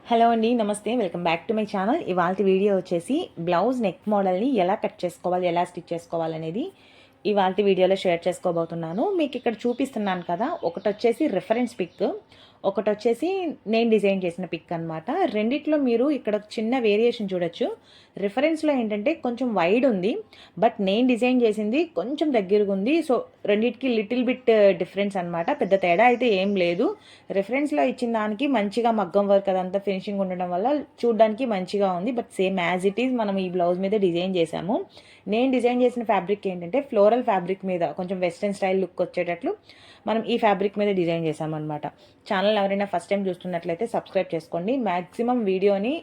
Hello అండి, నమస్తే. Welcome back to my channel. ఇవాళ వీడియో వచ్చేసి బ్లౌజ్ నెక్ మోడల్ని ఎలా కట్ చేసుకోవాలి, ఎలా స్టిచ్ చేసుకోవాలి అనేది ఇవాళ వీడియోలో షేర్ చేసుకోబోతున్నాను. మీకు ఇక్కడ చూపిస్తున్నాను కదా, ఒకటి వచ్చేసి రిఫరెన్స్ పిక్, ఒకటి వచ్చేసి నేను డిజైన్ చేసిన పిక్ అనమాట. రెండిట్లో మీరు ఇక్కడ చిన్న వేరియేషన్ చూడొచ్చు. రిఫరెన్స్లో ఏంటంటే కొంచెం వైడ్ ఉంది, బట్ నేను డిజైన్ చేసింది కొంచెం దగ్గరగా ఉంది. సో రెండింటికి లిటిల్ బిట్ డిఫరెన్స్ అనమాట. పెద్ద తేడా అయితే ఏం లేదు. రిఫరెన్స్లో ఇచ్చిన దానికి మంచిగా మగ్గం వర్క్ అదంతా ఫినిషింగ్ ఉండడం వల్ల చూడడానికి మంచిగా ఉంది. But same as it is మనం ఈ బ్లౌజ్ మీద డిజైన్ చేసాము. నేను డిజైన్ చేసిన ఫ్యాబ్రిక్ ఏంటంటే ఫ్లోరల్ ఫ్యాబ్రిక్ మీద కొంచెం వెస్ట్రన్ స్టైల్ లుక్ వచ్చేటట్లు మనం ఈ ఫ్యాబ్రిక్ మీద డిజైన్ చేసామన్నమాట. ఛానల్ ఎవరైనా ఫస్ట్ టైం చూస్తున్నట్లయితే సబ్స్క్రైబ్ చేసుకోండి. మ్యాక్సిమం వీడియోని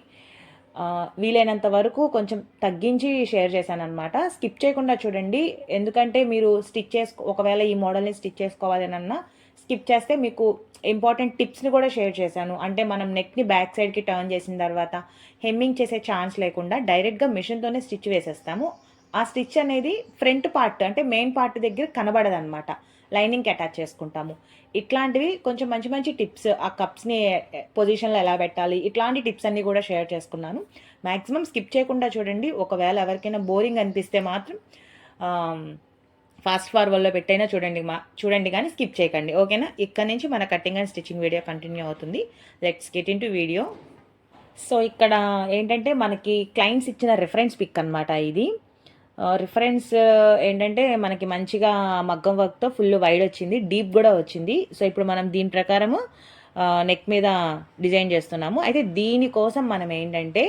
వీలైనంత వరకు కొంచెం తగ్గించి షేర్ చేశాను అనమాట. స్కిప్ చేయకుండా చూడండి, ఎందుకంటే మీరు ఒకవేళ ఈ మోడల్ని స్టిచ్ చేసుకోవాలనన్నా స్కిప్ చేస్తే మీకు ఇంపార్టెంట్ టిప్స్ని కూడా షేర్ చేశాను. అంటే మనం నెక్ని బ్యాక్ సైడ్కి టర్న్ చేసిన తర్వాత హెమ్మింగ్ చేసే ఛాన్స్ లేకుండా డైరెక్ట్గా మిషన్తోనే స్టిచ్ వేసేస్తాము. ఆ స్టిచ్ అనేది ఫ్రంట్ పార్ట్ అంటే మెయిన్ పార్ట్ దగ్గర కనబడదన్నమాట, లైనింగ్కి అటాచ్ చేసుకుంటాము. ఇట్లాంటివి కొంచెం మంచి మంచి టిప్స్, ఆ కప్స్ని పొజిషన్లో ఎలా పెట్టాలి, ఇట్లాంటి టిప్స్ అన్నీ కూడా షేర్ చేసుకున్నాను. మ్యాక్సిమం స్కిప్ చేయకుండా చూడండి. ఒకవేళ ఎవరికైనా బోరింగ్ అనిపిస్తే మాత్రం ఫాస్ట్ ఫార్వర్డ్లో పెట్టైనా చూడండి కానీ స్కిప్ చేయకండి, ఓకేనా? ఇక్కడ నుంచి మన cutting and stitching video continue అవుతుంది. Let's get into video. So ఇక్కడ ఏంటంటే మనకి క్లయింట్స్ ఇచ్చిన రిఫరెన్స్ పిక్ అనమాట ఇది. రిఫరెన్స్ ఏంటంటే మనకి మంచిగా మగ్గం వర్క్తో ఫుల్ వైడ్ వచ్చింది, డీప్ కూడా వచ్చింది. సో ఇప్పుడు మనం దీని ప్రకారము నెక్ మీద డిజైన్ చేస్తున్నాము. అయితే దీనికోసం మనం ఏంటంటే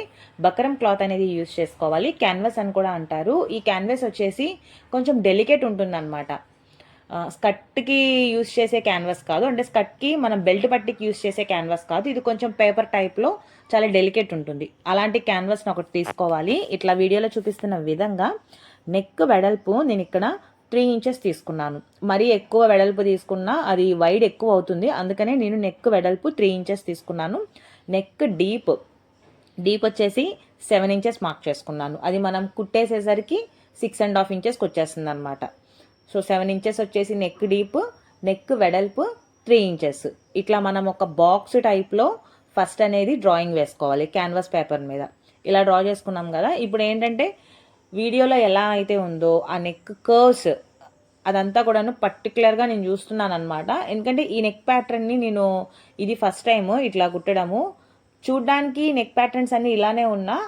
బకరం క్లాత్ అనేది యూజ్ చేసుకోవాలి. క్యాన్వాస్ అని కూడా అంటారు. ఈ క్యాన్వాస్ వచ్చేసి కొంచెం డెలికేట్ ఉంటుందన్నమాట. స్కర్ట్కి యూజ్ చేసే క్యాన్వాస్ కాదు, అంటే స్కర్ట్కి మనం బెల్ట్ పట్టికి యూజ్ చేసే క్యాన్వాస్ కాదు. ఇది కొంచెం పేపర్ టైప్లో చాలా డెలికేట్ ఉంటుంది. అలాంటి క్యాన్వాస్ని ఒకటి తీసుకోవాలి. ఇట్లా వీడియోలో చూపిస్తున్న విధంగా నెక్ వెడల్పు నేను ఇక్కడ 3 ఇంచెస్ తీసుకున్నాను. మరీ ఎక్కువ వెడల్పు తీసుకున్నా అది వైడ్ ఎక్కువ అవుతుంది, అందుకనే నేను నెక్ వెడల్పు 3 ఇంచెస్ తీసుకున్నాను. నెక్ డీప్ వచ్చేసి 7 ఇంచెస్ మార్క్ చేసుకున్నాను. అది మనం కుట్టేసేసరికి 6.5 ఇంచెస్కి వచ్చేస్తుంది అనమాట. సో 7 ఇంచెస్ వచ్చేసి నెక్ డీప్, నెక్ వెడల్పు 3 ఇంచెస్. ఇట్లా మనం ఒక బాక్స్ టైప్లో ఫస్ట్ అనేది డ్రాయింగ్ వేసుకోవాలి క్యాన్వాస్ పేపర్ మీద. ఇలా డ్రా చేసుకున్నాం కదా. ఇప్పుడు ఏంటంటే వీడియోలో ఎలా అయితే ఉందో ఆ నెక్ కర్వ్స్ అదంతా కూడాను పర్టికులర్గా నేను చూస్తున్నాను అనమాట. ఎందుకంటే ఈ నెక్ ప్యాటర్న్ని ఇది ఫస్ట్ టైము ఇట్లా కుట్టడము. చూడ్డానికి నెక్ ప్యాటర్న్స్ అన్నీ ఇలానే ఉన్నా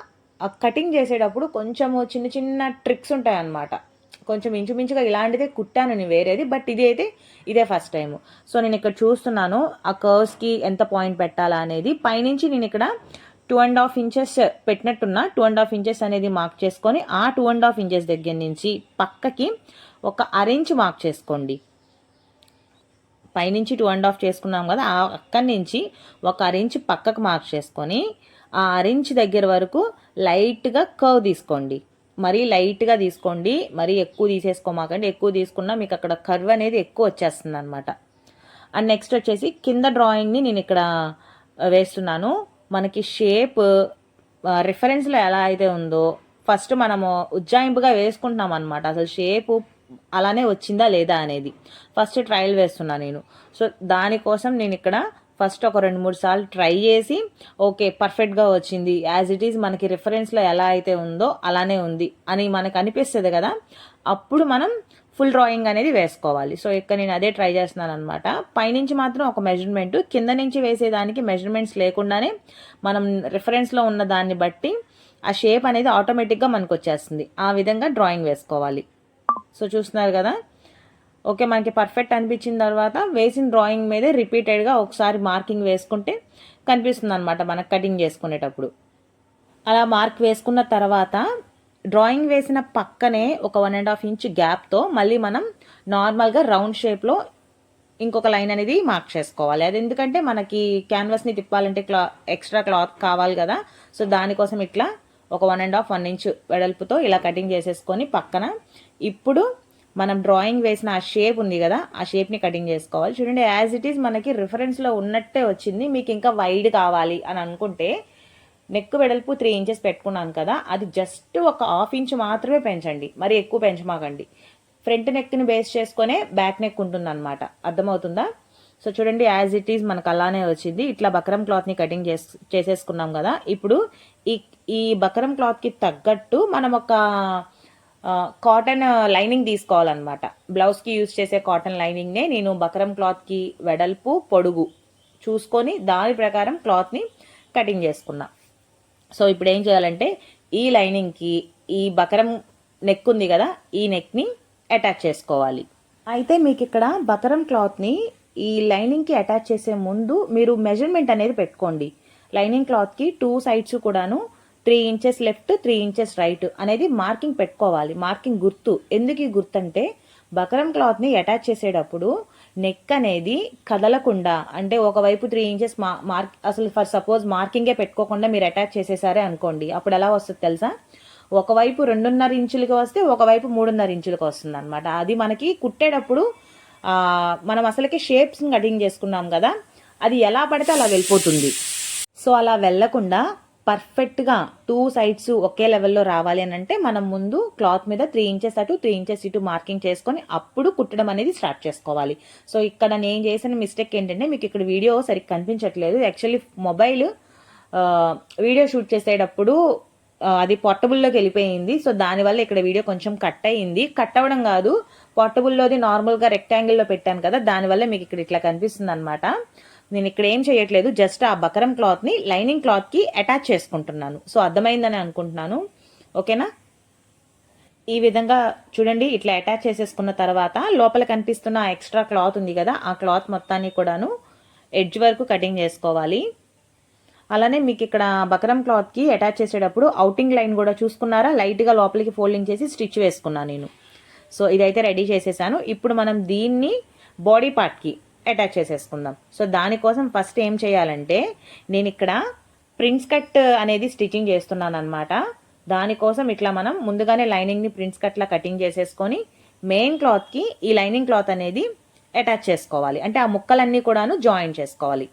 కటింగ్ చేసేటప్పుడు కొంచెము చిన్న చిన్న ట్రిక్స్ ఉంటాయన్నమాట. కొంచెం ఇంచుమించుగా ఇలాంటిదే కుట్టాను నేను వేరేది, బట్ ఇదే ఫస్ట్ టైము. సో నేను ఇక్కడ చూస్తున్నాను ఆ కర్వ్స్కి ఎంత పాయింట్ పెట్టాలా అనేది. పైనుంచి నేను ఇక్కడ 2.5 ఇంచెస్ పెట్టినట్టున్నా 2.5 ఇంచెస్ అనేది మార్క్ చేసుకొని ఆ 2.5 ఇంచెస్ దగ్గర నుంచి పక్కకి ఒక అరెంజ్ మార్క్ చేసుకోండి. పైనుంచి 2.5 చేసుకున్నాం కదా, ఆ అక్కడి నుంచి ఒక అరెంజ్ పక్కకు మార్క్ చేసుకొని ఆ అరెంజ్ దగ్గర వరకు లైట్గా కర్వ్ తీసుకోండి. మరీ లైట్గా తీసుకోండి, మరీ ఎక్కువ తీసేసుకోమాకండి. ఎక్కువ తీసుకున్నా మీకు అక్కడ కర్వ్ అనేది ఎక్కువ వచ్చేస్తుంది అనమాట. అండ్ నెక్స్ట్ వచ్చేసి కింద డ్రాయింగ్ని నేను ఇక్కడ వేస్తున్నాను. మనకి షేప్ రిఫరెన్స్లో ఎలా అయితే ఉందో ఫస్ట్ మనము ఉజ్జాయింపుగా వేసుకుంటున్నాం అనమాట. అసలు షేపు అలానే వచ్చిందా లేదా అనేది ఫస్ట్ ట్రయల్ వేస్తున్నా నేను. సో దానికోసం నేను ఇక్కడ ఫస్ట్ ఒక 2-3 సార్లు ట్రై చేసి ఓకే పర్ఫెక్ట్గా వచ్చింది, యాజ్ ఇట్ ఈజ్ మనకి రిఫరెన్స్లో ఎలా అయితే ఉందో అలానే ఉంది అని మనకు అనిపిస్తుంది కదా, అప్పుడు మనం ఫుల్ డ్రాయింగ్ అనేది వేసుకోవాలి. సో ఇక్కడ నేను అదే ట్రై చేస్తున్నాను అనమాట. పైనుంచి మాత్రం ఒక మెజర్మెంట్, కింద నుంచి వేసేదానికి మెజర్మెంట్స్ లేకుండానే మనం రిఫరెన్స్లో ఉన్న దాన్ని బట్టి ఆ షేప్ అనేది ఆటోమేటిక్గా మనకు వచ్చేస్తుంది. ఆ విధంగా డ్రాయింగ్ వేసుకోవాలి. సో చూస్తున్నారు కదా, ఓకే మనకి పర్ఫెక్ట్ అనిపించిన తర్వాత వేసిన డ్రాయింగ్ మీదే రిపీటెడ్గా ఒకసారి మార్కింగ్ వేసుకుంటే కనిపిస్తుంది అనమాట మనకు కటింగ్ చేసుకునేటప్పుడు. అలా మార్క్ వేసుకున్న తర్వాత డ్రాయింగ్ వేసిన పక్కనే ఒక 1.5 ఇంచ్ గ్యాప్తో మళ్ళీ మనం నార్మల్గా రౌండ్ షేప్లో ఇంకొక లైన్ అనేది మార్క్ చేసుకోవాలి. అది ఎందుకంటే మనకి క్యాన్వాస్ని తిప్పాలంటే ఎక్స్ట్రా క్లాత్ కావాలి కదా. సో దానికోసం ఇట్లా ఒక 1.5 ఇంచ్ వెడల్పుతో ఇలా కటింగ్ చేసేసుకొని పక్కన ఇప్పుడు మనం డ్రాయింగ్ వేసిన ఆ షేప్ ఉంది కదా, ఆ షేప్ని కటింగ్ చేసుకోవాలి. చూడండి యాజ్ ఇట్ ఈజ్ మనకి రిఫరెన్స్లో ఉన్నట్టే వచ్చింది. మీకు ఇంకా వైడ్ కావాలి అని అనుకుంటే నెక్ వెడల్పు 3 ఇంచెస్ పెట్టుకున్నాను కదా, అది జస్ట్ ఒక 1/2 ఇంచ్ మాత్రమే పెంచండి, మరి ఎక్కువ పెంచమాకండి. ఫ్రంట్ నెక్ని బేస్ చేసుకునే బ్యాక్ నెక్ ఉంటుందన్నమాట, అర్థమవుతుందా? సో చూడండి యాజ్ ఇట్ ఈజ్ మనకు అలానే వచ్చింది. ఇట్లా బక్రం క్లాత్ని కటింగ్ చేసేసుకున్నాం కదా. ఇప్పుడు ఈ బక్రం క్లాత్కి తగ్గట్టు మనం ఒక కాటన్ లైనింగ్ తీసుకోవాలన్నమాట. బ్లౌజ్కి యూజ్ చేసే కాటన్ లైనింగ్నే నేను బక్రం క్లాత్కి వెడల్పు పొడుగు చూసుకొని దాని ప్రకారం క్లాత్ని కటింగ్ చేసుకున్నా. సో ఇప్పుడు ఏం చేయాలంటే ఈ లైనింగ్కి ఈ బకరం నెక్ ఉంది కదా, ఈ నెక్ని అటాచ్ చేసుకోవాలి. అయితే మీకు ఇక్కడ బకరం క్లాత్ని ఈ లైనింగ్కి అటాచ్ చేసే ముందు మీరు మెజర్మెంట్ అనేది పెట్టుకోండి. లైనింగ్ క్లాత్కి 2 సైడ్స్ కూడాను 3 ఇంచెస్ లెఫ్ట్ 3 ఇంచెస్ రైట్ అనేది మార్కింగ్ పెట్టుకోవాలి. మార్కింగ్ గుర్తు ఎందుకు ఈ గుర్తు అంటే బకరం క్లాత్ని అటాచ్ చేసేటప్పుడు నెక్ అనేది కదలకుండా, అంటే ఒకవైపు 3 ఇంచెస్ అసలు ఫర్ సపోజ్ మార్కింగే పెట్టుకోకుండా మీరు అటాచ్ చేసేసారే అనుకోండి, అప్పుడు ఎలా వస్తుంది తెలుసా? ఒకవైపు 2.5 ఇంచులకి వస్తే ఒకవైపు 3.5 ఇంచులకి వస్తుంది అనమాట. అది మనకి కుట్టేటప్పుడు మనం అసలుకి షేప్స్ కటింగ్ చేసుకున్నాం కదా, అది ఎలా పడితే అలా వెళ్ళిపోతుంది. సో అలా వెళ్ళకుండా పర్ఫెక్ట్గా 2 సైడ్స్ ఒకే లెవెల్లో రావాలి అని అంటే మనం ముందు క్లాత్ మీద 3 ఇంచెస్ అటు 3 ఇంచెస్ ఇటు మార్కింగ్ చేసుకొని అప్పుడు కుట్టడం అనేది స్టార్ట్ చేసుకోవాలి. సో ఇక్కడ నేను చేసిన మిస్టేక్ ఏంటంటే మీకు ఇక్కడ వీడియో సరిగ్గా కనిపించట్లేదు. యాక్చువల్లీ మొబైల్ వీడియో షూట్ చేసేటప్పుడు అది పోర్టబుల్లోకి వెళ్ళిపోయింది. సో దానివల్ల ఇక్కడ వీడియో కొంచెం కట్ అయ్యింది. కట్ అవ్వడం కాదు, పోర్టబుల్లోది నార్మల్గా రెక్టాంగిల్లో పెట్టాను కదా, దానివల్ల మీకు ఇక్కడ ఇట్లా కనిపిస్తుంది అనమాట. నేను ఇక్కడ ఏం చేయట్లేదు, జస్ట్ ఆ బకరం క్లాత్ని లైనింగ్ క్లాత్కి అటాచ్ చేసుకుంటున్నాను. సో అర్థమైందని అనుకుంటున్నాను. ఓకేనా? ఈ విధంగా చూడండి, ఇట్లా అటాచ్ చేసేసుకున్న తర్వాత లోపల కనిపిస్తున్న ఎక్స్ట్రా క్లాత్ ఉంది కదా, ఆ క్లాత్ మొత్తాన్ని కూడాను ఎడ్జ్ వరకు కటింగ్ చేసుకోవాలి. అలానే మీకు ఇక్కడ బకరం క్లాత్కి అటాచ్ చేసేటప్పుడు అవుటింగ్ లైన్ కూడా చూసుకున్నారా, లైట్గా లోపలికి ఫోల్డింగ్ చేసి స్టిచ్ వేసుకున్నాను నేను. సో ఇదైతే రెడీ చేసేసాను. ఇప్పుడు మనం దీన్ని బాడీ పార్ట్కి అటాచ్ చేసేసుకుందాం. సో దానికోసం ఫస్ట్ ఏం చేయాలంటే నేను ఇక్కడ ప్రిన్స్ కట్ అనేది స్టిచ్చింగ్ చేస్తున్నాను అనమాట. దానికోసం ఇట్లా మనం ముందుగానే లైనింగ్ని ప్రిన్స్ కట్లా కటింగ్ చేసేసుకొని మెయిన్ క్లాత్కి ఈ లైనింగ్ క్లాత్ అనేది అటాచ్ చేసుకోవాలి. అంటే ఆ ముక్కలన్నీ కూడాను జాయిన్ చేసుకోవాలి.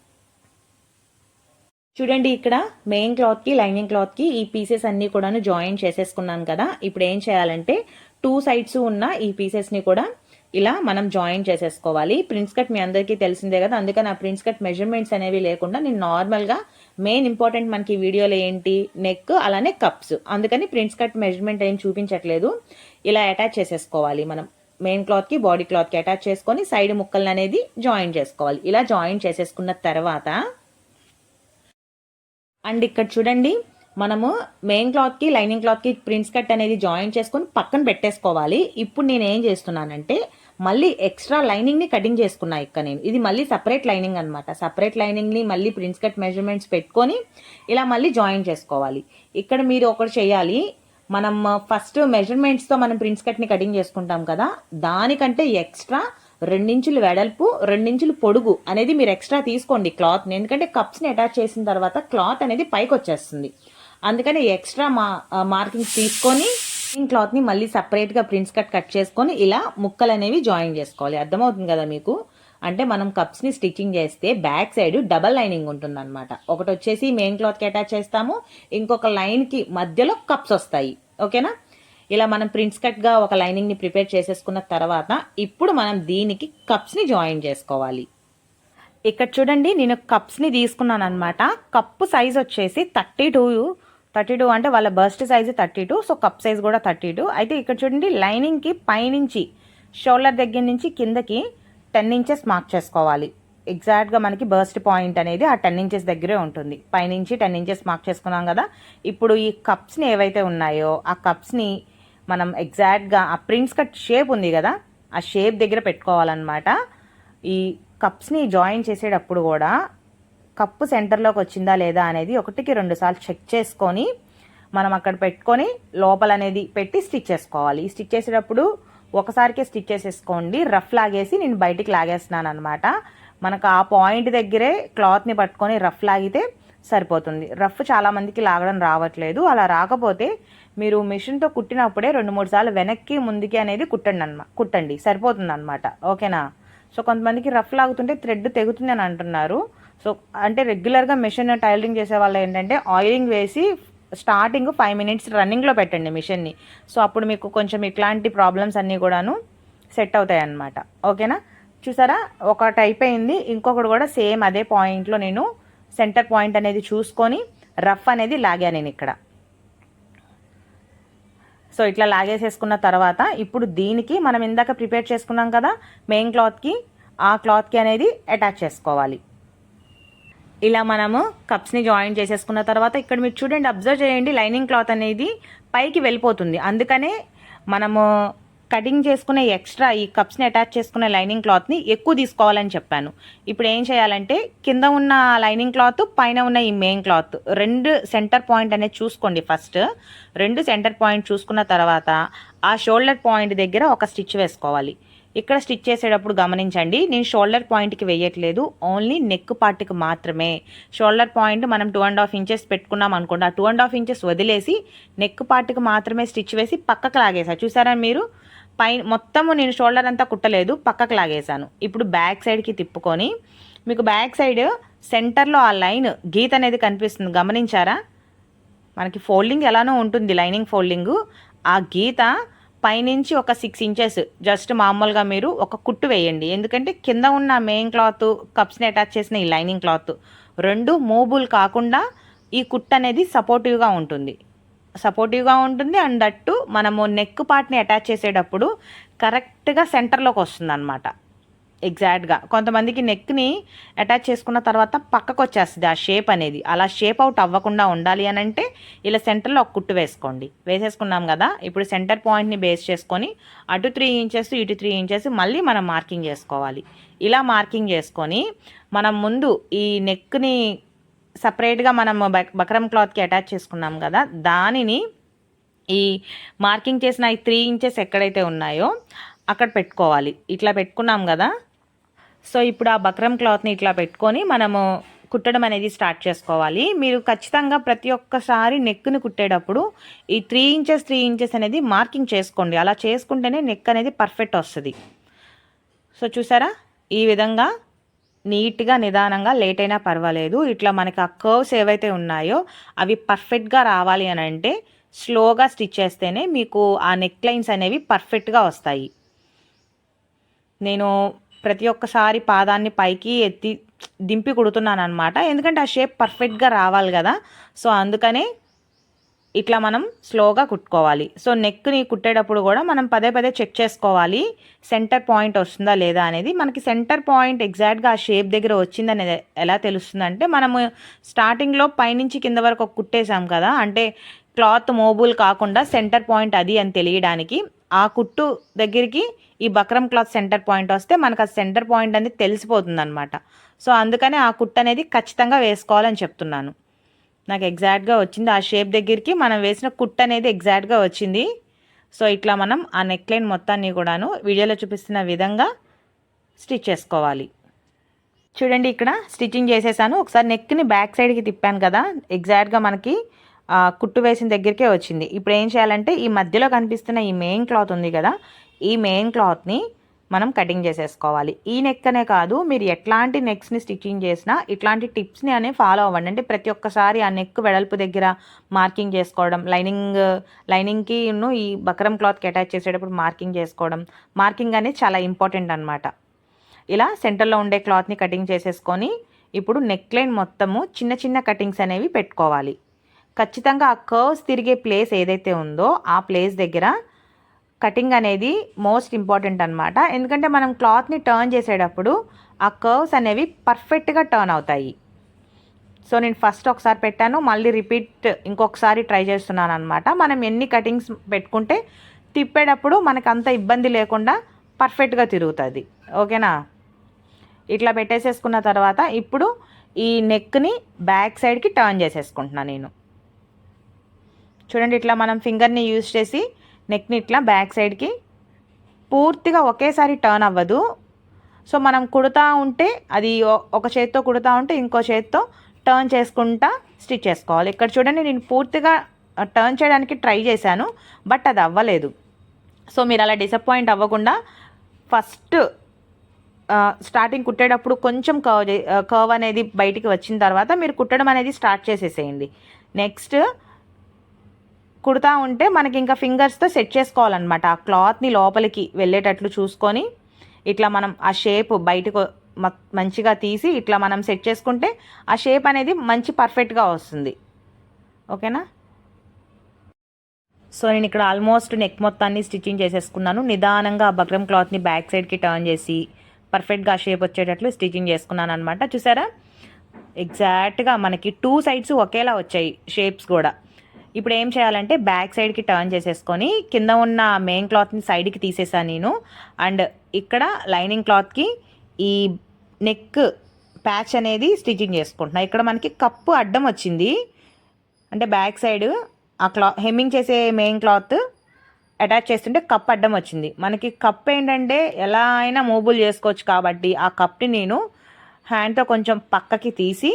చూడండి, ఇక్కడ మెయిన్ క్లాత్కి లైనింగ్ క్లాత్కి ఈ పీసెస్ అన్నీ కూడాను జాయిన్ చేసేసుకున్నాను కదా. ఇప్పుడు ఏం చేయాలంటే 2 సైడ్స్ ఉన్న ఈ పీసెస్ని కూడా ఇలా మనం జాయిన్ చేసేసుకోవాలి. ప్రిన్స్ కట్ మీ అందరికీ తెలిసిందే కదా, అందుకని ఆ ప్రిన్స్ కట్ మెజర్మెంట్స్ అనేవి లేకుండా నేను నార్మల్గా మెయిన్ ఇంపార్టెంట్ మనకి వీడియోలో ఏంటి నెక్ అలానే కప్స్, అందుకని ప్రిన్స్ కట్ మెజర్మెంట్ ఏం చూపించట్లేదు. ఇలా అటాచ్ చేసేసుకోవాలి. మనం మెయిన్ క్లాత్కి బాడీ క్లాత్కి అటాచ్ చేసుకొని సైడ్ ముక్కలను అనేది జాయిన్ చేసుకోవాలి. ఇలా జాయిన్ చేసేసుకున్న తర్వాత అండ్ ఇక్కడ చూడండి, మనము మెయిన్ క్లాత్కి లైనింగ్ క్లాత్కి ప్రిన్స్ కట్ అనేది జాయిన్ చేసుకొని పక్కన పెట్టేసుకోవాలి. ఇప్పుడు నేను ఏం చేస్తున్నానంటే మళ్ళీ ఎక్స్ట్రా లైనింగ్ని కటింగ్ చేసుకున్నా. ఇక్కడ నేను ఇది మళ్ళీ సపరేట్ లైనింగ్ అనమాట. సపరేట్ లైనింగ్ని మళ్ళీ ప్రిన్స్ కట్ మెజర్మెంట్స్ పెట్టుకొని ఇలా మళ్ళీ జాయిన్ చేసుకోవాలి. ఇక్కడ మీరు ఒకటి చేయాలి, మనం ఫస్ట్ మెజర్మెంట్స్తో మనం ప్రిన్స్ కట్ని కటింగ్ చేసుకుంటాం కదా, దానికంటే ఎక్స్ట్రా 2 ఇంచులు వెడల్పు 2 ఇంచులు పొడుగు అనేది మీరు ఎక్స్ట్రా తీసుకోండి క్లాత్ని. ఎందుకంటే కప్స్ని అటాచ్ చేసిన తర్వాత క్లాత్ అనేది పైకి వచ్చేస్తుంది. అందుకని ఎక్స్ట్రా మార్కింగ్స్ తీసుకొని క్లాత్ని మళ్ళీ సపరేట్గా ప్రిన్స్ కట్ చేసుకొని ఇలా ముక్కలు అనేవి జాయిన్ చేసుకోవాలి. అర్థమవుతుంది కదా మీకు? అంటే మనం కప్స్ని స్టిచ్చింగ్ చేస్తే బ్యాక్ సైడ్ డబల్ లైనింగ్ ఉంటుందన్నమాట. ఒకటి వచ్చేసి మెయిన్ క్లాత్కి అటాచ్ చేస్తాము, ఇంకొక లైన్కి మధ్యలో కప్స్ వస్తాయి. ఓకేనా? ఇలా మనం ప్రిన్స్ కట్గా ఒక లైనింగ్ని ప్రిపేర్ చేసేసుకున్న తర్వాత ఇప్పుడు మనం దీనికి కప్స్ని జాయిన్ చేసుకోవాలి. ఇక్కడ చూడండి, నేను కప్స్ని తీసుకున్నాను అనమాట. కప్పు సైజ్ వచ్చేసి 32 అంటే వాళ్ళ bust size 32. So cup size కూడా 32. అయితే ఇక్కడ చూడండి, లైనింగ్కి పైనుంచి షోల్డర్ దగ్గర నుంచి కిందకి 10 ఇంచెస్ మార్క్ చేసుకోవాలి. ఎగ్జాక్ట్గా మనకి బర్స్ట్ పాయింట్ అనేది ఆ 10 ఇంచెస్ దగ్గరే ఉంటుంది. పైనుంచి 10 ఇంచెస్ మార్క్ చేసుకున్నాం కదా. ఇప్పుడు ఈ కప్స్ని ఏవైతే ఉన్నాయో ఆ కప్స్ని మనం ఎగ్జాక్ట్గా ఆ ప్రిన్స్ కట్ షేప్ ఉంది కదా, ఆ షేప్ దగ్గర పెట్టుకోవాలన్నమాట. ఈ కప్స్ని జాయిన్ చేసేటప్పుడు కూడా కప్పు సెంటర్లోకి వచ్చిందా లేదా అనేది 1కి 2 సార్లు చెక్ చేసుకొని మనం అక్కడ పెట్టుకొని లోపల అనేది పెట్టి స్టిచ్ చేసుకోవాలి. స్టిచ్ చేసేటప్పుడు ఒకసారికే స్టిచ్ చేసేసుకోండి. రఫ్ లాగేసి నేను బయటికి లాగేస్తున్నాను అనమాట. మనకు ఆ పాయింట్ దగ్గరే క్లాత్ని పట్టుకొని రఫ్ లాగితే సరిపోతుంది. రఫ్ చాలామందికి లాగడం రావట్లేదు. అలా రాకపోతే మీరు మిషన్తో కుట్టినప్పుడే 2-3 సార్లు వెనక్కి ముందుకి అనేది కుట్టండి సరిపోతుంది అనమాట. ఓకేనా? సో కొంతమందికి రఫ్ లాగుతుంటే థ్రెడ్ తెగుతుంది అని అంటున్నారు. సో అంటే రెగ్యులర్గా మిషన్ టైలరింగ్ చేసే వాళ్ళు ఏంటంటే ఆయిలింగ్ వేసి స్టార్టింగ్ 5 మినిట్స్ రన్నింగ్లో పెట్టండి మిషన్ని. సో అప్పుడు మీకు కొంచెం ఇట్లాంటి ప్రాబ్లమ్స్ అన్నీ కూడాను సెట్ అవుతాయి అన్నమాట. ఓకేనా? చూసారా, ఒకటి అయిపోయింది, ఇంకొకటి కూడా సేమ్ అదే పాయింట్లో నేను సెంటర్ పాయింట్ అనేది చూసుకొని రఫ్ అనేది లాగాను నేను ఇక్కడ. సో ఇట్లా లాగేసేసుకున్న తర్వాత ఇప్పుడు దీనికి మనం ఇందాక ప్రిపేర్ చేసుకున్నాం కదా మెయిన్ క్లాత్కి, ఆ క్లాత్కి అనేది అటాచ్ చేసుకోవాలి. ఇలా మనము కప్స్ని జాయిన్ చేసేసుకున్న తర్వాత ఇక్కడ మీరు చూడండి, అబ్జర్వ్ చేయండి, లైనింగ్ క్లాత్ అనేది పైకి వెళ్ళిపోతుంది. అందుకనే మనము కటింగ్ చేసుకునే ఎక్స్ట్రా ఈ కప్స్ని అటాచ్ చేసుకునే లైనింగ్ క్లాత్ని ఎక్కువ తీసుకోవాలని చెప్పాను. ఇప్పుడు ఏం చేయాలంటే కింద ఉన్న లైనింగ్ క్లాత్, పైన ఉన్న ఈ మెయిన్ క్లాత్ రెండు సెంటర్ పాయింట్ అనేది చూసుకోండి. ఫస్ట్ రెండు సెంటర్ పాయింట్ చూసుకున్న తర్వాత ఆ షోల్డర్ పాయింట్ దగ్గర ఒక స్టిచ్ వేసుకోవాలి. ఇక్కడ స్టిచ్ చేసేటప్పుడు గమనించండి, నేను షోల్డర్ పాయింట్కి వేయట్లేదు, ఓన్లీ నెక్ పార్ట్కి మాత్రమే. షోల్డర్ పాయింట్ మనం 2.5 ఇంచెస్ పెట్టుకున్నాం అనుకోండి, ఆ 2.5 ఇంచెస్ వదిలేసి నెక్ పార్ట్కి మాత్రమే స్టిచ్ వేసి పక్కకు లాగేసా. చూసారా మీరు, పైన మొత్తము నేను షోల్డర్ అంతా కుట్టలేదు, పక్కకు లాగేశాను. ఇప్పుడు బ్యాక్ సైడ్కి తిప్పుకొని మీకు బ్యాక్ సైడ్ సెంటర్లో ఆ లైన్ గీత అనేది కనిపిస్తుంది, గమనించారా? మనకి ఫోల్డింగ్ ఎలానో ఉంటుంది, లైనింగ్ ఫోల్డింగు, ఆ గీత పైనుంచి ఒక 6 ఇంచెస్ జస్ట్ మామూలుగా మీరు ఒక కుట్టు వేయండి. ఎందుకంటే కింద ఉన్న మెయిన్ క్లాత్, కప్స్ని అటాచ్ చేసిన ఈ లైనింగ్ క్లాత్ రెండు మూబుల్ కాకుండా ఈ కుట్టు అనేది సపోర్టివ్గా ఉంటుంది అండ్ దట్టు మనము నెక్ పార్ట్ని అటాచ్ చేసేటప్పుడు కరెక్ట్గా సెంటర్లోకి వస్తుంది అనమాట. ఎగ్జాక్ట్గా కొంతమందికి నెక్ని అటాచ్ చేసుకున్న తర్వాత పక్కకు వచ్చేస్తుంది ఆ షేప్ అనేది. అలా షేప్ అవుట్ అవ్వకుండా ఉండాలి అని అంటే ఇలా సెంటర్లో ఒక కుట్టు వేసుకోండి. వేసేసుకున్నాం కదా, ఇప్పుడు సెంటర్ పాయింట్ని బేస్ చేసుకొని అటు 3 ఇంచెస్ ఇటు 3 ఇంచెస్ మళ్ళీ మనం మార్కింగ్ చేసుకోవాలి. ఇలా మార్కింగ్ చేసుకొని మనం ముందు ఈ నెక్ని సపరేట్గా మనం బక్రమ్ క్లాత్కి అటాచ్ చేసుకున్నాం కదా, దానిని ఈ మార్కింగ్ చేసిన ఈ 3 ఇంచెస్ ఎక్కడైతే ఉన్నాయో అక్కడ పెట్టుకోవాలి. ఇట్లా పెట్టుకున్నాం కదా, సో ఇప్పుడు ఆ బక్రమ్ క్లాత్ని ఇట్లా పెట్టుకొని మనము కుట్టడం అనేది స్టార్ట్ చేసుకోవాలి. మీరు ఖచ్చితంగా ప్రతి ఒక్కసారి నెక్ని కుట్టేటప్పుడు ఈ 3 ఇంచెస్ అనేది మార్కింగ్ చేసుకోండి. అలా చేసుకుంటేనే నెక్ అనేది పర్ఫెక్ట్ వస్తుంది. సో చూసారా, ఈ విధంగా నీట్గా నిదానంగా లేట్ అయినా పర్వాలేదు, ఇట్లా మనకి ఆ కర్వ్స్ ఏవైతే ఉన్నాయో అవి పర్ఫెక్ట్గా రావాలి అని అంటే స్లోగా స్టిచ్ చేస్తేనే మీకు ఆ నెక్ లైన్స్ అనేవి పర్ఫెక్ట్గా వస్తాయి. నేను ప్రతి ఒక్కసారి పాదాన్ని పైకి ఎత్తి దింపి కుడుతున్నాను అనమాట, ఎందుకంటే ఆ షేప్ పర్ఫెక్ట్గా రావాలి కదా. సో అందుకనే ఇట్లా మనం స్లోగా కుట్టుకోవాలి. సో నెక్ని కుట్టేటప్పుడు కూడా మనం పదే చెక్ చేసుకోవాలి సెంటర్ పాయింట్ వస్తుందా లేదా అనేది. మనకి సెంటర్ పాయింట్ ఎగ్జాక్ట్గా ఆ షేప్ దగ్గర వచ్చిందని ఎలా తెలుస్తుందంటే, మనము స్టార్టింగ్లో పైనుంచి కింద వరకు ఒక కుట్టేసాం కదా, అంటే క్లాత్ మోబుల్ కాకుండా సెంటర్ పాయింట్ అది అని తెలియడానికి ఆ కుట్టు దగ్గరికి ఈ బక్రమ్ క్లాత్ సెంటర్ పాయింట్ వస్తే మనకు ఆ సెంటర్ పాయింట్ అనేది తెలిసిపోతుంది అనమాట. సో అందుకనే ఆ కుట్టు అనేది ఖచ్చితంగా వేసుకోవాలని చెప్తున్నాను. నాకు ఎగ్జాక్ట్గా వచ్చింది, ఆ షేప్ దగ్గరికి మనం వేసిన కుట్టు అనేది ఎగ్జాక్ట్గా వచ్చింది. సో ఇట్లా మనం ఆ నెక్ లైన్ మొత్తాన్ని కూడాను వీడియోలో చూపిస్తున్న విధంగా స్టిచ్ చేసుకోవాలి. చూడండి, ఇక్కడ స్టిచ్చింగ్ చేసేసాను. ఒకసారి నెక్ని బ్యాక్ సైడ్కి తిప్పాను కదా, ఎగ్జాక్ట్గా మనకి కుట్టు వేసిన దగ్గరికే వచ్చింది. ఇప్పుడు ఏం చేయాలంటే ఈ మధ్యలో కనిపిస్తున్న ఈ మెయిన్ క్లాత్ ఉంది కదా, ఈ మెయిన్ క్లాత్ని మనం కటింగ్ చేసేసుకోవాలి. ఈ నెక్ అనే కాదు, మీరు ఎట్లాంటి నెక్స్ని స్టిచ్చింగ్ చేసినా ఇట్లాంటి టిప్స్ని అనే ఫాలో అవ్వండి. అంటే ప్రతి ఒక్కసారి ఆ నెక్ వెడల్పు దగ్గర మార్కింగ్ చేసుకోవడం, లైనింగ్కి ఈ బక్రమ్ క్లాత్కి అటాచ్ చేసేటప్పుడు మార్కింగ్ చేసుకోవడం, మార్కింగ్ అనేది చాలా ఇంపార్టెంట్ అనమాట. ఇలా సెంటర్లో ఉండే క్లాత్ని కటింగ్ చేసేసుకొని ఇప్పుడు నెక్ లైన్ మొత్తము చిన్న కటింగ్స్ అనేవి పెట్టుకోవాలి. ఖచ్చితంగా ఆ కర్వ్స్ తిరిగే ప్లేస్ ఏదైతే ఉందో ఆ ప్లేస్ దగ్గర కటింగ్ అనేది మోస్ట్ ఇంపార్టెంట్ అనమాట. ఎందుకంటే మనం క్లాత్ని టర్న్ చేసేటప్పుడు ఆ కర్వ్స్ అనేవి పర్ఫెక్ట్గా టర్న్ అవుతాయి. సో నేను ఫస్ట్ ఒకసారి పెట్టాను, మళ్ళీ రిపీట్ ఇంకొకసారి ట్రై చేస్తున్నాను అనమాట. మనం ఎన్ని కటింగ్స్ పెట్టుకుంటే తిప్పేటప్పుడు మనకు అంత ఇబ్బంది లేకుండా పర్ఫెక్ట్గా తిరుగుతుంది. ఓకేనా, ఇట్లా పెట్టేసేసుకున్న తర్వాత ఇప్పుడు ఈ నెక్ని బ్యాక్ సైడ్కి టర్న్ చేసేసుకుంటున్నాను నేను. చూడండి, ఇట్లా మనం ఫింగర్ని యూజ్ చేసి నెక్ని ఇట్లా బ్యాక్ సైడ్కి పూర్తిగా ఒకేసారి టర్న్ అవ్వదు. సో మనం కుడుతూ ఉంటే అది ఒక చేత్తో కుడుతూ ఉంటే ఇంకో చేత్తో టర్న్ చేసుకుంటా స్టిచ్ చేసుకోవాలి. ఇక్కడ చూడండి, నేను పూర్తిగా టర్న్ చేయడానికి ట్రై చేశాను, బట్ అది అవ్వలేదు. సో మీరు అలా డిసప్పాయింట్ అవ్వకుండా ఫస్ట్ స్టార్టింగ్ కుట్టేటప్పుడు కొంచెం కర్వ్ అనేది బయటికి వచ్చిన తర్వాత మీరు కుట్టడం అనేది స్టార్ట్ చేసేసేయండి. నెక్స్ట్ కుడుతూ ఉంటే మనకి ఇంకా ఫింగర్స్తో సెట్ చేసుకోవాలన్నమాట. ఆ క్లాత్ని లోపలికి వెళ్ళేటట్లు చూసుకొని ఇట్లా మనం ఆ షేప్ బయటకు మంచిగా తీసి ఇట్లా మనం సెట్ చేసుకుంటే ఆ షేప్ అనేది మంచి పర్ఫెక్ట్గా వస్తుంది. ఓకేనా. సో నేను ఇక్కడ ఆల్మోస్ట్ నెక్ మొత్తాన్ని స్టిచ్చింగ్ చేసేసుకున్నాను. నిదానంగా ఆ బక్రమ్ క్లాత్ని బ్యాక్ సైడ్కి టర్న్ చేసి పర్ఫెక్ట్గా షేప్ వచ్చేటట్లు స్టిచ్చింగ్ చేసుకున్నాను అనమాట. చూసారా, ఎగ్జాక్ట్గా మనకి 2 సైడ్స్ ఒకేలా వచ్చాయి షేప్స్ కూడా. ఇప్పుడు ఏం చేయాలంటే బ్యాక్ సైడ్కి టర్న్ చేసేసుకొని కింద ఉన్న మెయిన్ క్లాత్ని సైడ్కి తీసేసాను నేను. అండ్ ఇక్కడ లైనింగ్ క్లాత్కి ఈ నెక్ ప్యాచ్ అనేది స్టిచ్చింగ్ చేసుకుంటున్నా. ఇక్కడ మనకి కప్పు అడ్డం వచ్చింది, అంటే బ్యాక్ సైడ్ ఆ హెమ్మింగ్ చేసే మెయిన్ క్లాత్ అటాచ్ చేస్తుంటే కప్ అడ్డం వచ్చింది. మనకి కప్ ఏంటంటే ఎలా అయినా మూబుల్ చేసుకోవచ్చు కాబట్టి ఆ కప్ని నేను హ్యాండ్తో కొంచెం పక్కకి తీసి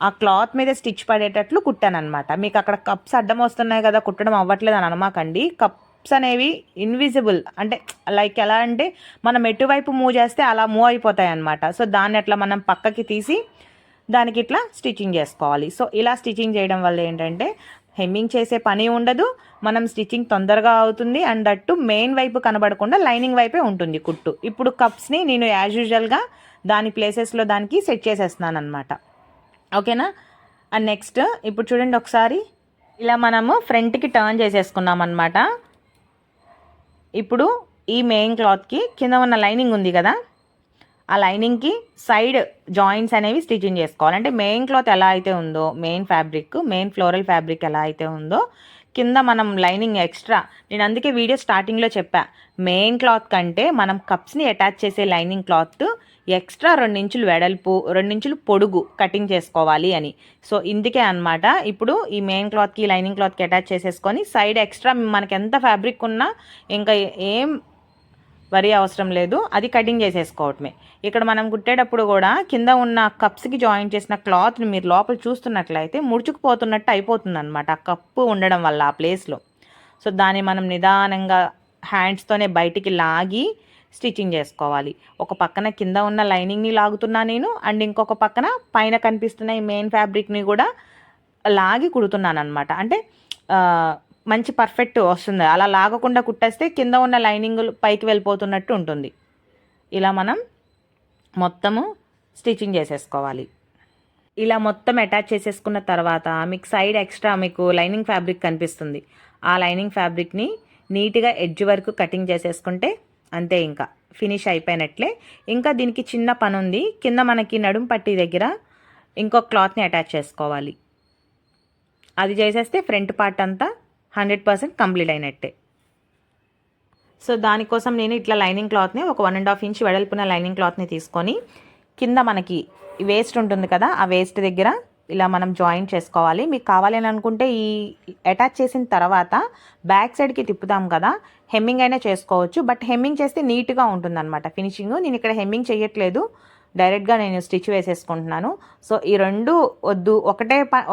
ఆ క్లాత్ మీద స్టిచ్ పడేటట్లు కుట్టాను అనమాట. మీకు అక్కడ కప్స్ అడ్డం వస్తున్నాయి కదా, కుట్టడం అవ్వట్లేదు అని అనమాకండి. కప్స్ అనేవి ఇన్విజిబుల్, అంటే లైక్ ఎలా అంటే మనం ఎటువైపు మూవ్ చేస్తే అలా మూవ్ అయిపోతాయి అనమాట. సో దాన్ని అట్లా మనం పక్కకి తీసి దానికి ఇట్లా స్టిచ్చింగ్ చేసుకోవాలి. సో ఇలా స్టిచ్చింగ్ చేయడం వల్ల ఏంటంటే హెమ్మింగ్ చేసే పని ఉండదు, మనం స్టిచ్చింగ్ తొందరగా అవుతుంది. అండ్ దట్టు మెయిన్ వైపు కనబడకుండా లైనింగ్ వైపే ఉంటుంది కుట్టు. ఇప్పుడు కప్స్ని నేను యాజ్ యూజువల్గా దాని ప్లేసెస్లో దానికి సెట్ చేసేస్తున్నాను అనమాట. ఓకేనా. అండ్ నెక్స్ట్ ఇప్పుడు చూడండి ఒకసారి, ఇలా మనము ఫ్రంట్కి టర్న్ చేసేసుకున్నాం అనమాట. ఇప్పుడు ఈ మెయిన్ క్లాత్కి కింద ఉన్న లైనింగ్ ఉంది కదా, ఆ లైనింగ్కి సైడ్ జాయింట్స్ అనేవి స్టిచ్చింగ్ చేసుకోవాలి. అంటే మెయిన్ క్లాత్ ఎలా అయితే ఉందో, మెయిన్ ఫ్లోరల్ ఫ్యాబ్రిక్ ఎలా అయితే ఉందో, కింద మనం లైనింగ్ ఎక్స్ట్రా, నేను అందుకే వీడియో స్టార్టింగ్లో చెప్పా, మెయిన్ క్లాత్ కంటే మనం కప్స్ని అటాచ్ చేసే లైనింగ్ క్లాత్ ఎక్స్ట్రా 2 ఇంచులు వెడల్పు 2 ఇంచులు పొడుగు కటింగ్ చేసుకోవాలి అని. సో ఇందుకే అనమాట. ఇప్పుడు ఈ మెయిన్ క్లాత్కి లైనింగ్ క్లాత్కి అటాచ్ చేసేసుకొని సైడ్ ఎక్స్ట్రా మనకి ఎంత ఫ్యాబ్రిక్ ఉన్నా ఇంకా ఏం వరి అవసరం లేదు, అది కటింగ్ చేసేసుకోవటమే. ఇక్కడ మనం కుట్టేటప్పుడు కూడా కింద ఉన్న కప్స్కి జాయిన్ చేసిన క్లాత్ని మీరు లోపల చూస్తున్నట్లయితే ముడుచుకుపోతున్నట్టు అయిపోతుంది అనమాట, ఆ కప్పు ఉండడం వల్ల ఆ ప్లేస్లో. సో దాన్ని మనం నిదానంగా హ్యాండ్స్తోనే బయటికి లాగి స్టిచ్చింగ్ చేసుకోవాలి. ఒక పక్కన కింద ఉన్న లైనింగ్ని లాగుతున్నా నేను, అండ్ ఇంకొక పక్కన పైన కనిపిస్తున్న ఈ మెయిన్ ఫ్యాబ్రిక్ని కూడా లాగి కుడుతున్నాను అనమాట. అంటే మంచి పర్ఫెక్ట్ వస్తుంది. అలా లాగకుండా కుట్టేస్తే కింద ఉన్న లైనింగ్ పైకి వెళ్ళిపోతున్నట్టు ఉంటుంది. ఇలా మనం మొత్తము స్టిచ్చింగ్ చేసేసుకోవాలి. ఇలా మొత్తం అటాచ్ చేసేసుకున్న తర్వాత మీకు సైడ్ ఎక్స్ట్రా మీకు లైనింగ్ ఫ్యాబ్రిక్ కనిపిస్తుంది. ఆ లైనింగ్ ఫ్యాబ్రిక్ని నీట్గా ఎడ్జ్ వరకు కటింగ్ చేసేసుకుంటే అంతే, ఇంకా ఫినిష్ అయిపోయినట్లే. ఇంకా దీనికి చిన్న పని ఉంది, కింద మనకి నడుం పట్టి దగ్గర ఇంకొక క్లాత్ని అటాచ్ చేసుకోవాలి. అది చేసేస్తే ఫ్రంట్ పార్ట్ అంతా 100% కంప్లీట్ అయినట్టే. సో దానికోసం నేను ఇట్లా లైనింగ్ క్లాత్ని ఒక 1.5 ఇంచ్ వెడల్పున లైనింగ్ క్లాత్ని తీసుకొని కింద మనకి వేస్ట్ ఉంటుంది కదా, ఆ వేస్ట్ దగ్గర ఇలా మనం జాయిన్ చేసుకోవాలి. మీకు కావాలని అనుకుంటే ఈ అటాచ్ చేసిన తర్వాత బ్యాక్ సైడ్కి తిప్పుతాం కదా, హెమ్మింగ్ అయినా చేసుకోవచ్చు. బట్ హెమ్మింగ్ చేస్తే నీట్గా ఉంటుందన్నమాట ఫినిషింగ్. నేను ఇక్కడ హెమ్మింగ్ చేయట్లేదు, డైరెక్ట్గా నేను స్టిచ్ వేసేసుకుంటున్నాను. సో ఈ రెండు వద్దు,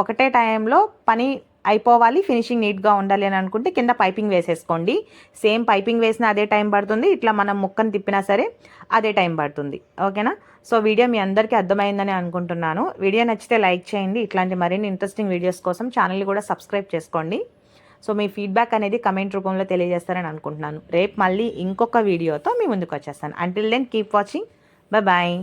ఒకటే టైంలో పని అయిపోవాలి, ఫినిషింగ్ నీట్గా ఉండాలి అని అనుకుంటే కింద పైపింగ్ వేసేసుకోండి. సేమ్ పైపింగ్ వేసినా అదే టైం పడుతుంది, ఇట్లా మనం ముక్కను తిప్పినా సరే అదే టైం పడుతుంది. ఓకేనా. సో వీడియో మీ అందరికీ అర్థమైందని అనుకుంటున్నాను. వీడియో నచ్చితే లైక్ చేయండి. ఇట్లాంటి మరిన్ని ఇంట్రెస్టింగ్ వీడియోస్ కోసం ఛానల్ని కూడా సబ్స్క్రైబ్ చేసుకోండి. సో మీ ఫీడ్బ్యాక్ అనేది కమెంట్ రూపంలో తెలియజేస్తారని అనుకుంటున్నాను. రేపు మళ్ళీ ఇంకొక వీడియోతో మీ ముందుకు వచ్చేస్తాను. Until then keep watching. Bye.